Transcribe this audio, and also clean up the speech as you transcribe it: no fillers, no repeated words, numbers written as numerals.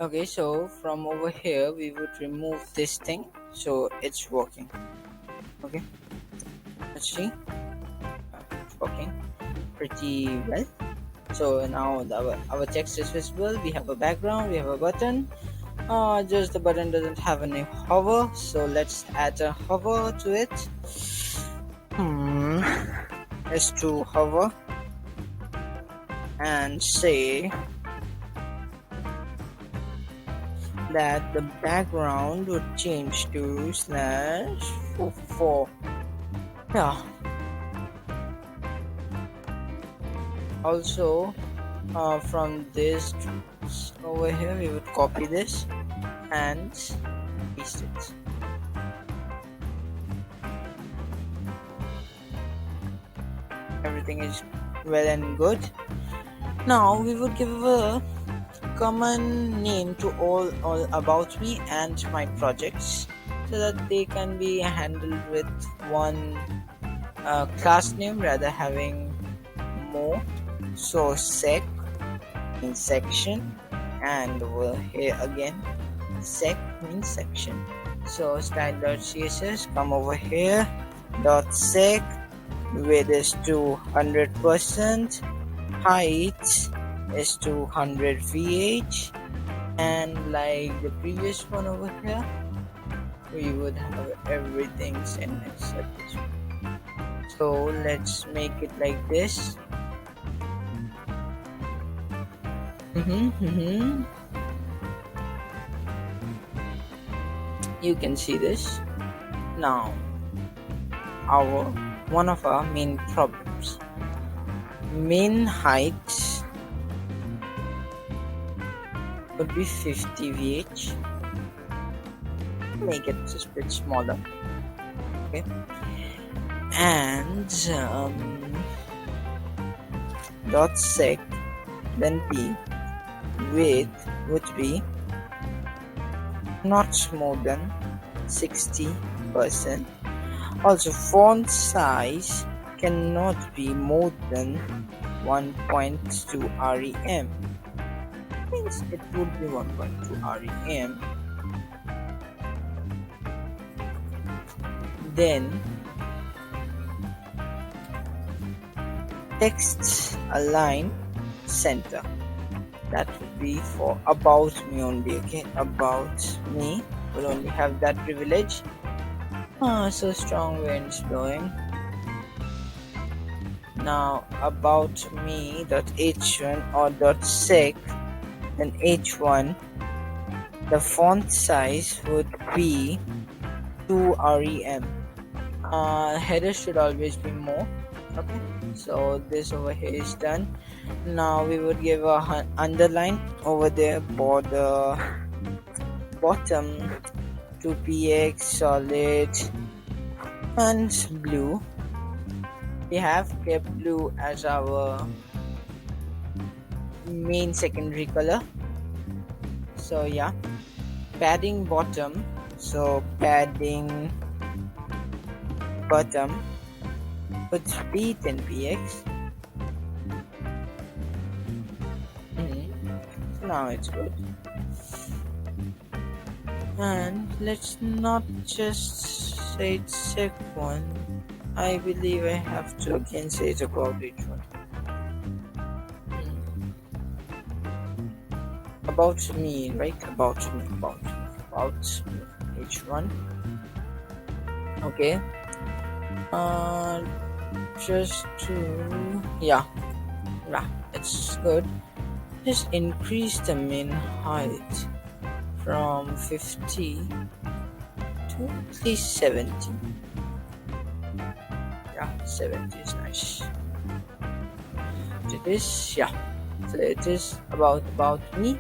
Okay, so from over here we would remove this thing so it's working. Okay, let's see. It's working pretty well. So now our text is visible. We have a background, we have a button. Just the button doesn't have any hover, so let's add a hover to it. Is to hover and say that the background would change to /4. Yeah. Also, from this over here, we would copy this and paste it. Everything is well and good. Now we would give a common name to all about me and my projects so that they can be handled with one class name rather having more. So sec means section, and over here again sec means section. So style.css, come over here, .sec, width is to 100%, height is to 100 VH, and like the previous one over here, we would have everything same except this one. So let's make it like this. You can see this. Now one of our main problems, min height would be 50 VH. Make it just a bit smaller. Okay, and .sec then p width would be not more than 60%. Also, font size cannot be more than 1.2 rem. Means it would be 1.2 rem. Then text align center. That would be for about me only. Okay, about me will only have that privilege. So strong winds blowing. Now about me .h1 or .sec, then h1, the font size would be 2 rem. Header should always be more. Okay, so this over here is done. Now we would give a underline over there for the bottom to px solid and blue. We have kept blue as our main secondary color. So yeah, padding bottom, so padding bottom would be 10 px. So now it's good. And let's not just say it's sec one. I believe I have to again say it about each one. About me, right? About me, each one. Okay. Just to it's good. Just increase the min height from 50 to at least 70. Yeah, 70 is nice. It is, yeah. So it is about me.